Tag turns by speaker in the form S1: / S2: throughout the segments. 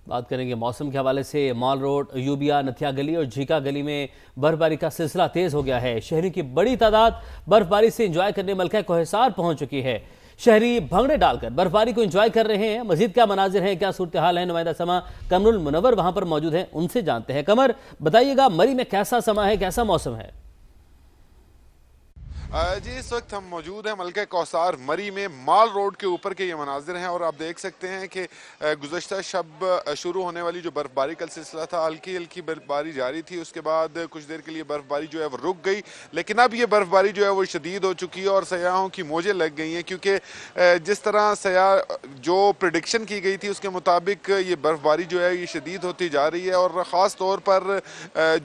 S1: बात करेंगे मौसम के हवाले से। मॉल रोड, अयूबिया, नथिया गली और झीका गली में बर्फबारी का सिलसिला तेज हो गया है। शहरी की बड़ी तादाद बर्फबारी से एंजॉय करने मलका कोहिसार पहुंच चुकी है। शहरी भंगड़े डालकर बर्फबारी को एंजॉय कर रहे हैं। मजीद क्या मनाजिर हैं, क्या सूरत हाल है, नुमाइंदा समा कमरुल मुनव्वर वहां पर मौजूद हैं, उनसे जानते हैं। कमर, बताइएगा मरी में कैसा समा है, कैसा मौसम है?
S2: जी, इस वक्त हम मौजूद हैं मलका कोहिसार मरी में। माल रोड के ऊपर के ये मनाजिर हैं और आप देख सकते हैं कि गुज़श्ता शब शुरू होने वाली जो बर्फबारी का सिलसिला था, हल्की हल्की बर्फबारी जारी थी। उसके बाद कुछ देर के लिए बर्फबारी जो है वो रुक गई, लेकिन अब ये बर्फबारी जो है वो शदीद हो चुकी है और सयाहों की मौजें लग गई हैं, क्योंकि जिस तरह सयाह जो प्रेडिक्शन की गई थी उसके मुताबिक ये बर्फबारी जो है ये शदीद होती जा रही है। और ख़ास तौर पर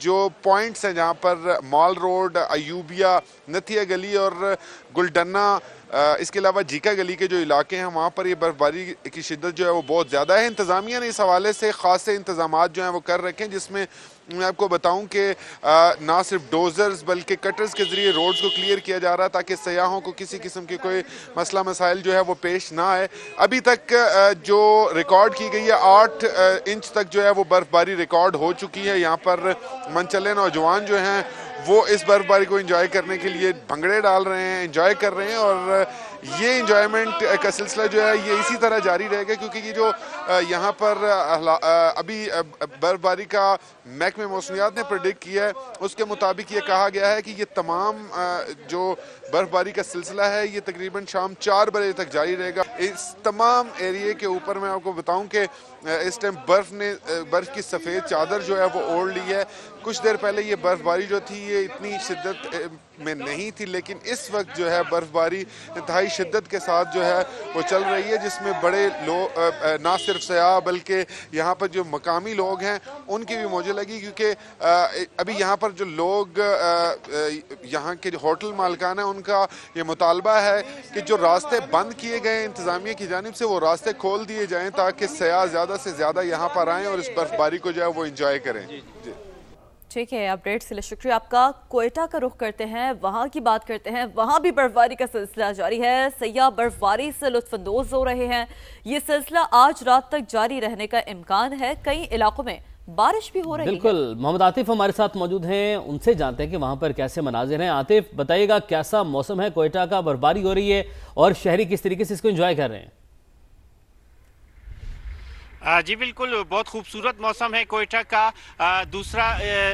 S2: जो पॉइंट्स हैं जहाँ पर माल रोड, अयूबिया, नथिया गली और गुलडन्ना, इसके अलावा झीका गली के जो इलाके हैं वहाँ पर ये बर्फबारी की शिद्दत जो है वो बहुत ज़्यादा है। इंतज़ामिया ने इस हवाले से ख़ास इंतज़ामात जो हैं वो कर रखे हैं, जिसमें मैं आपको बताऊं कि ना सिर्फ डोजर्स बल्कि कटर्स के ज़रिए रोड्स को क्लियर किया जा रहा है ताकि सयाहों को किसी किस्म के कोई मसला मसाइल जो है वो पेश ना आए। अभी तक जो रिकॉर्ड की गई है 8 इंच तक जो है वो बर्फबारी रिकॉर्ड हो चुकी है। यहाँ पर मनचले नौजवान जो हैं वो इस बर्फबारी को एंजॉय करने के लिए भंगड़े डाल रहे हैं, एंजॉय कर रहे हैं और ये एंजॉयमेंट का सिलसिला जो है ये इसी तरह जारी रहेगा, क्योंकि ये जो यहाँ पर अभी बर्फबारी का महकमे मौसमियात ने प्रेडिक्ट किया है उसके मुताबिक ये कहा गया है कि ये तमाम जो बर्फबारी का सिलसिला है ये तकरीबन शाम 4 बजे तक जारी रहेगा। इस तमाम एरिए के ऊपर मैं आपको बताऊं कि इस टाइम बर्फ़ की सफ़ेद चादर जो है वो ओढ़ ली है। कुछ देर पहले ये बर्फबारी जो थी ये इतनी शिद्दत में नहीं थी, लेकिन इस वक्त जो है बर्फबारी इंतहाई शिद्दत के साथ जो है वो चल रही है, जिसमें बड़े लोग ना सिर्फ सयाह बल्कि यहाँ पर जो मकामी लोग हैं उनकी भी मौजें लगी, क्योंकि अभी यहाँ पर जो लोग यहाँ के जो होटल मालिकान हैं उनका ये मुतालबा है कि जो रास्ते बंद किए गए इंतज़ामिया की जानिब से वो रास्ते खोल दिए जाएँ ताकि सयाह ज़्यादा से ज़्यादा यहाँ पर आएँ और इस बर्फबारी को जो है वो इंजॉय करें। जी
S3: ठीक है, अपडेट्स के लिए शुक्रिया आपका। कोयटा का रुख करते हैं, वहाँ की बात करते हैं। वहाँ भी बर्फबारी का सिलसिला जारी है। सयाह बर्फबारी से लुत्फानंदोज़ हो रहे हैं। ये सिलसिला आज रात तक जारी रहने का इम्कान है। कई इलाकों में बारिश भी हो रही है।
S1: बिल्कुल, मोहम्मद आतिफ हमारे साथ मौजूद हैं, उनसे जानते हैं कि वहाँ पर कैसे मनाजिर हैं। आतिफ, बताइएगा कैसा मौसम है कोयटा का? बर्फबारी हो रही है और शहरी किस तरीके से इसको एंजॉय कर रहे हैं?
S4: जी बिल्कुल, बहुत खूबसूरत मौसम है कोयटा का। दूसरा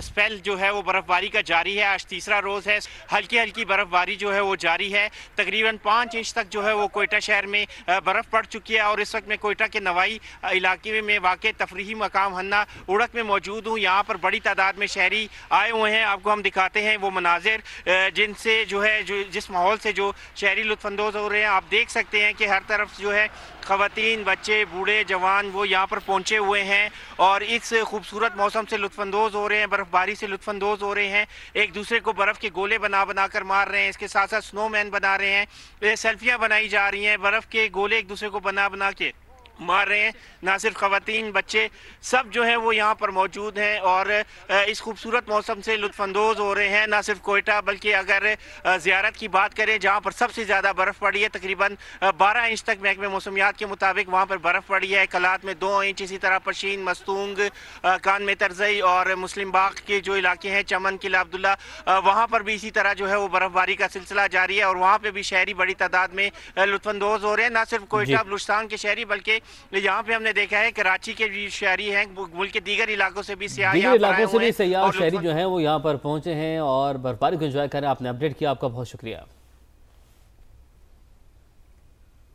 S4: स्पेल जो है वो बर्फ़बारी का जारी है। आज तीसरा रोज़ है, हल्की हल्की बर्फ़बारी जो है वो जारी है। तकरीबन 5 इंच तक जो है वो कोयटा शहर में बर्फ़ पड़ चुकी है और इस वक्त मैं कोयटा के नवाई इलाके में वाक़ तफरीही मकाम हन्ना उड़क में मौजूद हूँ। यहाँ पर बड़ी तादाद में शहरी आए हुए हैं। आपको हम दिखाते हैं वो मनाजिर जिनसे जो है जिस माहौल से जो शहरी लुत्फ़अंदोज़ हो रहे हैं। आप देख सकते हैं कि हर तरफ जो है ख़वातीन, बच्चे, बूढ़े, जवान वो यहाँ पर पहुँचे हुए हैं और इस खूबसूरत मौसम से लुत्फ़अंदोज़ हो रहे हैं, बर्फ़बारी से लुत्फ़अंदोज़ हो रहे हैं। एक दूसरे को बर्फ़ के गोले बना बना कर मार रहे हैं। इसके साथ साथ स्नोमैन बना रहे हैं, सेल्फियाँ बनाई जा रही हैं। बर्फ़ के गोले एक दूसरे को बना बना के मार रहे हैं। ना सिर्फ ख़वातीन, बच्चे सब जो है वो यहाँ पर मौजूद हैं और इस खूबसूरत मौसम से लुत्फ़अंदोज़ हो रहे हैं। ना सिर्फ कोयटा बल्कि अगर ज़ियारत की बात करें जहाँ पर सबसे ज़्यादा बर्फ़ पड़ी है, तकरीबन 12 इंच तक महकमे मौसमियात के मुताबिक वहाँ पर बर्फ़ पड़ी है। कलात में 2 इंच, इसी तरह पशीन, मस्तूंग, कान में तरजई और मुस्लिम बाग के जो इलाके हैं, चमन, किला अब्दुल्ला, वहाँ पर भी इसी तरह जो है वो बर्फ़बारी का सिलसिला जारी है और वहाँ पर भी शहरी बड़ी तादाद में लुत्फ़अंदोज़ हो रहे हैं। ना सिर्फ कोयटा बलूचिस्तान के शहरी बल्कि यहाँ पे हमने देखा है कराची के भी शहरी हैं, मुल्क के दीगर इलाकों से भी सयाह
S1: इलाकों से भी सयाह शहरी जो हैं वो यहाँ पर पहुंचे हैं और बर्फबारी को एंजॉय करें। आपने अपडेट किया, आपका बहुत शुक्रिया।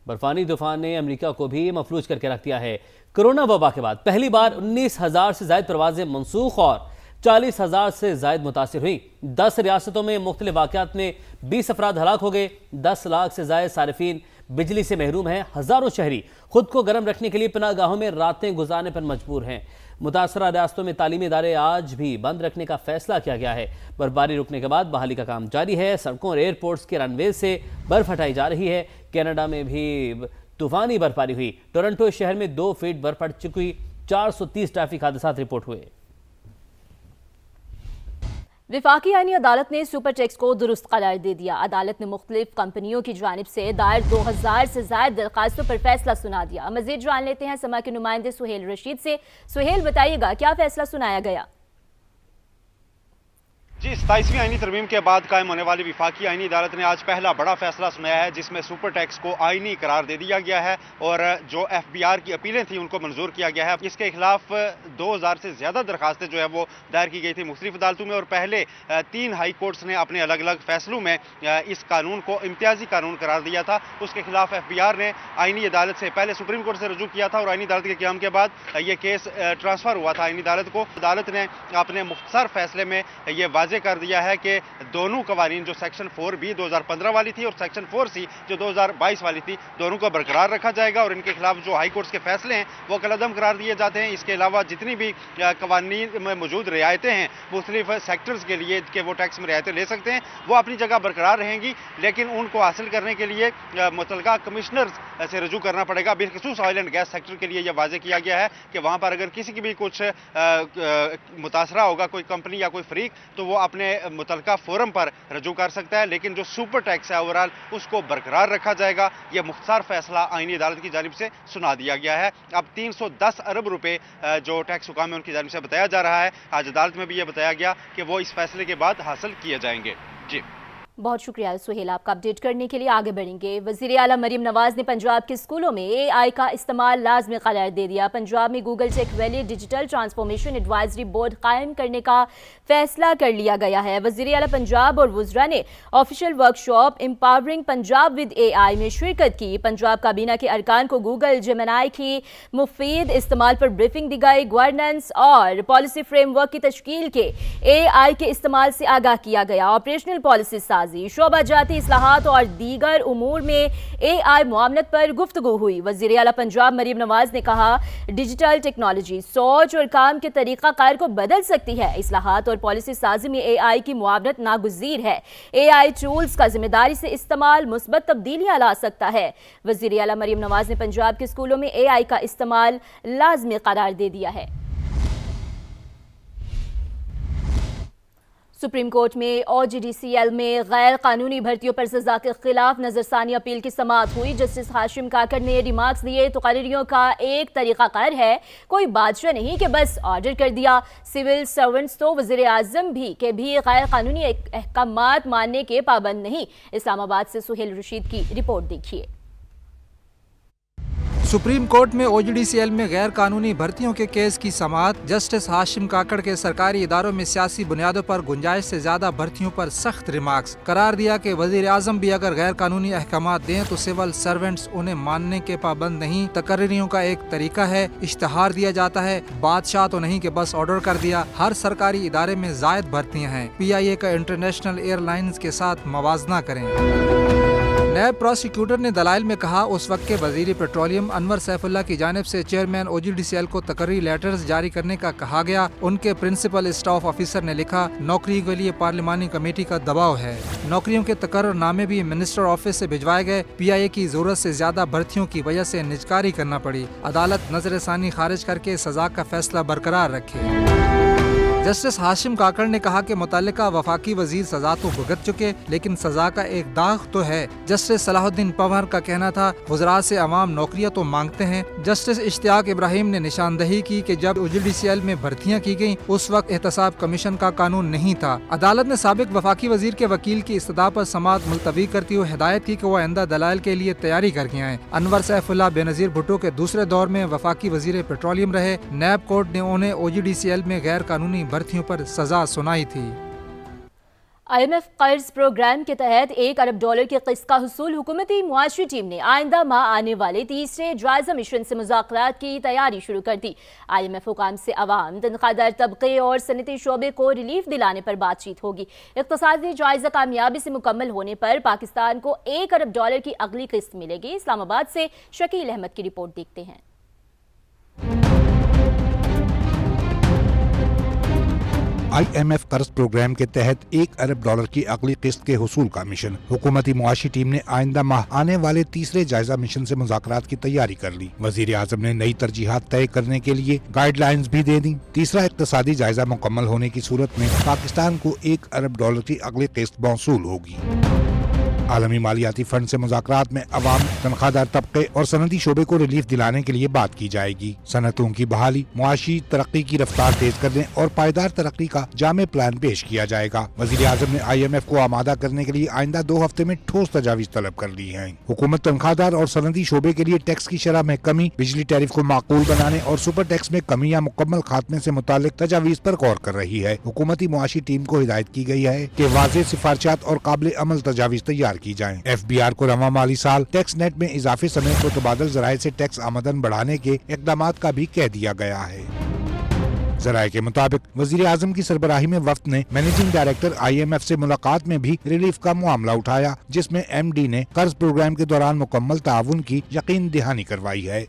S1: बर्फानी तूफान ने अमेरिका को भी मफलूज करके रख दिया है। कोरोना वबा के बाद पहली बार 19,000 से ज्यादा परवाजें मनसूख और 40,000 से ज्यादा मुतासिर हुई। 10 रियासतों में मुख्तलिफ वाक़यात में 20 अफराद हलाक हो गए। 10 लाख से ज्यादा सारिफीन बिजली से महरूम हैं। हजारों शहरी खुद को गर्म रखने के लिए पनाहगाहों में रातें गुजारने पर मजबूर हैं। मुतासरा रियासतों में तालीमी इदारे आज भी बंद रखने का फैसला किया गया है। बर्फबारी रुकने के बाद बहाली का काम जारी है। सड़कों और एयरपोर्ट्स के रनवे से बर्फ हटाई जा रही है। कनाडा में भी तूफानी बर्फबारी हुई। टोरंटो शहर में 2 फीट बर्फ पड़ चुकी। 430 ट्रैफिक हादसा रिपोर्ट हुए।
S3: वफाकी आईनी अदालत ने सुपर टैक्स को दुरुस्त करार दे दिया। अदालत ने मुख्तलिफ कंपनियों की जानिब से दायर 2000 से ज्यादा दरखास्तों पर फैसला सुना दिया। मजीद जान लेते हैं समा के नुमाइंदे सुहेल रशीद से। सुहेल, बताइएगा क्या फैसला सुनाया गया?
S5: जी, 27वीं आईनी तरमीम के बाद कायम होने वाली वफाकी आईनी अदालत ने आज पहला बड़ा फैसला सुनाया है, जिसमें सुपर टैक्स को आईनी करार दे दिया गया है और जो FBR की अपीलें थी उनको मंजूर किया गया है। इसके खिलाफ 2000 से ज्यादा दरखास्तें जो है वो दायर की गई थी मुख्तलिफ अदालतों में और पहले 3 हाई कोर्ट्स ने अपने अलग अलग फैसलों में इस कानून को इम्तियाजी कानून करार दिया था। उसके खिलाफ FBR ने आईनी अदालत से पहले सुप्रीम कोर्ट से रजू किया था और आईनी अदालत के क़याम के बाद ये केस ट्रांसफर हुआ था आईनी अदालत को। अदालत ने अपने मुख्तसर फैसले में ये वाज़ेह कर दिया है कि दोनों कवानीन जो सेक्शन 4B 2015 वाली थी और सेक्शन 4C जो 2022 वाली थी, दोनों को बरकरार रखा जाएगा और इनके खिलाफ जो हाई कोर्ट्स के फैसले हैं वो कलअदम करार दिए जाते हैं। इसके अलावा जितनी भी कवानीन में मौजूद रियायतें हैं मुख्तलिफ सेक्टर्स के लिए कि वो टैक्स में रियायतें ले सकते हैं, वो अपनी जगह बरकरार रहेंगी, लेकिन उनको हासिल करने के लिए मुतलका कमिश्नर से रजू करना पड़ेगा। बिलखसूस ऑयल एंड गैस सेक्टर के लिए यह वाज़ेह किया गया है कि वहाँ पर अगर किसी की भी कुछ मुतासरा होगा, कोई कंपनी या कोई फरीक, तो वो अपने मुतलका फोरम पर रजू कर सकता है, लेकिन जो सुपर टैक्स है ओवरऑल उसको बरकरार रखा जाएगा। यह मुख्तसर फैसला आईनी अदालत की जानिब से सुना दिया गया है। अब 310 अरब रुपए जो टैक्स हुकाम है उनकी जानिब से बताया जा रहा है। आज अदालत में भी यह बताया गया कि वो इस फैसले के बाद हासिल किए जाएंगे। जी,
S3: बहुत शुक्रिया सुहेल, आपका अपडेट करने के लिए। आगे बढ़ेंगे। वज़ीर आला मरीम नवाज ने पंजाब के स्कूलों में AI का इस्तेमाल लाजमी करार दे दिया। पंजाब में Google tech valley digital transformation advisory board कायम करने का फैसला कर लिया गया है। वज़ीर आला पंजाब और वुज़रा ने official workshop empowering Punjab with AI में शिरकत की। पंजाब काबीना के अरकान को गूगल जेमिनाई की मुफीद इस्तेमाल पर ब्रीफिंग दी गई। गवर्नेंस और पॉलिसी फ्रेमवर्क की तश्कील के AI के इस्तेमाल से आगाह किया गया। ऑपरेशनल पॉलिसी साजी, शोबा जाती इस्लाहात और दीगर उमूर में AI मुआवनत पर गुफ्तगू हुई। वज़ीर आला पंजाब मरीम नवाज ने कहा, डिजिटल टेक्नोलॉजी सोच और काम के तरीका कार को बदल सकती है। इस्लाहात और पॉलिसी साजी में AI की मुआवनत नागुज़ीर है। AI टूल्स का जिम्मेदारी से इस्तेमाल मुस्बत तब्दीलियां ला सकता है। वज़ीर आला मरीम नवाज ने पंजाब के स्कूलों में AI का इस्तेमाल लाजमी करार दे दिया है। सुप्रीम कोर्ट में OGDCL में गैर कानूनी भर्तियों पर सजा के खिलाफ नजरसानी अपील की समाअत हुई। जस्टिस हाशिम काकड़ ने रिमार्क्स दिए, तकारीरियों का एक तरीकाकार है, कोई बादशाह नहीं कि बस ऑर्डर कर दिया। सिविल सर्वेंट्स तो वज़ीर आज़म भी गैर कानूनी अहकामात मानने के पाबंद नहीं। इस्लामाबाद से सुहेल रशीद की रिपोर्ट देखिए।
S6: सुप्रीम कोर्ट में OGDCL में गैर कानूनी भर्तियों के केस की समाअत। जस्टिस हाशिम काकड़ के सरकारी इदारों में सियासी बुनियादों पर गुंजाइश से ज्यादा भर्तियों पर सख्त रिमार्क्स। करार दिया कि वजीर आजम भी अगर गैर कानूनी अहकामात दें तो सिविल सर्वेंट्स उन्हें मानने के पाबंद नहीं। तकर्रीरियों का एक तरीका है, इश्तहार दिया जाता है, बादशाह तो नहीं कि बस ऑर्डर कर दिया। हर सरकारी इदारे में जायद भर्तियाँ हैं। PIA का इंटरनेशनल एयरलाइंस के साथ मवाजना करें। नायब प्रोसिक्यूटर ने दलाइल में कहा, उस वक्त के वजीर पेट्रोलियम अनवर सैफुल्लाह की जानिब से चेयरमैन OGDCL को तकर्री लेटर्स जारी करने का कहा गया। उनके प्रिंसिपल स्टाफ ऑफिसर ने लिखा, नौकरी के लिए पार्लिमानी कमेटी का दबाव है। नौकरियों के तकर्र नामे भी मिनिस्टर ऑफिस से भिजवाए गए। PIA की जरूरत से ज्यादा भर्तियों की वजह से निजकारी करना पड़ी। अदालत नजरसानी खारिज करके सजा का फैसला बरकरार रखे। जस्टिस हाशिम काकड़ ने कहा कि मुतल्लिका वफाकी वजीर सजा तो भुगत चुके, लेकिन सजा का एक दाग तो है। जस्टिस सलाहुद्दीन पंवर का कहना था, गुजरात से अवाम नौकरियां तो मांगते हैं। जस्टिस इश्तियाक इब्राहिम ने निशानदही की कि जब OGDCL में भर्तियां की गयी उस वक्त एहतसाब कमीशन का कानून नहीं था। अदालत ने साबिक वफाकी वजीर के वकील की इस्तदा पर समाअत मुलतवी करती हुए हिदायत की कि वो आइंदा दलाइल के लिए तैयारी करके आए। अनवर सैफुल्लाह बेनजीर भुट्टो के दूसरे दौर में वफाकी वजीर पेट्रोलियम रहे। नैब कोर्ट ने उन्हें OGDCL में गैर कानूनी भर्तियों पर सजा सुनाई थी।
S3: IMF कर्ज प्रोग्राम के तहत $1 अरब की किस्त का हुसूल हुकूमती मुआशी टीम ने आइंदा माह आने वाले तीसरे जायजा मिशन से मुज़ाकरात की तैयारी शुरू कर दी। IMF हुकाम से अवाम, तनख्वाहदार तबके और सनती शोबे को रिलीफ दिलाने पर बातचीत होगी। इक़्तिसादी जायजा कामयाबी से मुकम्मल होने पर पाकिस्तान को $1 अरब की अगली किस्त मिलेगी। इस्लामाबाद से शकील अहमद की रिपोर्ट देखते हैं।
S7: IMF कर्ज प्रोग्राम के तहत $1 अरब की अगली किस्त के हुसूल का मिशन। हुकूमती मुआशी टीम ने आइंदा माह आने वाले तीसरे जायजा मिशन से मुज़ाकरात की तैयारी कर ली। वज़ीर आज़म ने नई तरजीहात तय करने के लिए गाइडलाइंस भी दे दी। तीसरा इक़्तिसादी जायजा मुकम्मल होने की सूरत में पाकिस्तान को $1 अरब की अगली किस्त मौसूल होगी। आलमी मालियाती फंड से मुज़ाकरात में अवाम, तनख्वाहदार तबके और सनदी शोबे को रिलीफ दिलाने के लिए बात की जाएगी। सनतों की बहाली, मुआशी तरक्की की रफ्तार तेज करने और पायदार तरक्की का जामे प्लान पेश किया जाएगा। वज़ीर आज़म ने IMF को आमादा करने के लिए आइंदा 2 हफ्ते में ठोस तजावीज़ तलब कर ली हैं। हुकूमत तनख्वाहदार और सनदी शोबे के लिए टैक्स की शरह में कमी, बिजली टैरिफ को माकूल बनाने और सुपर टैक्स में कमी या मुकम्मल खात्मे से मुतालिक तजावीज़ पर गौर कर रही है। हुकूमती मुआशी टीम को हिदायत की गई है कि वाज़ेह सिफारिशात और काबिल अमल तजावीज़ तैयार की जाएं। FBR को रवा माली साल टैक्स नेट में इजाफे समेत मुतबादल ज़राए से टैक्स आमदन बढ़ाने के इक़दामात का भी कह दिया गया है। ज़राए के मुताबिक वज़ीर आज़म की सरबराही में वफ़द ने मैनेजिंग डायरेक्टर IMF से मुलाकात में भी रिलीफ का मामला उठाया, जिसमें MD ने कर्ज प्रोग्राम के दौरान मुकम्मल ताउन की यकीन दहानी करवाई है।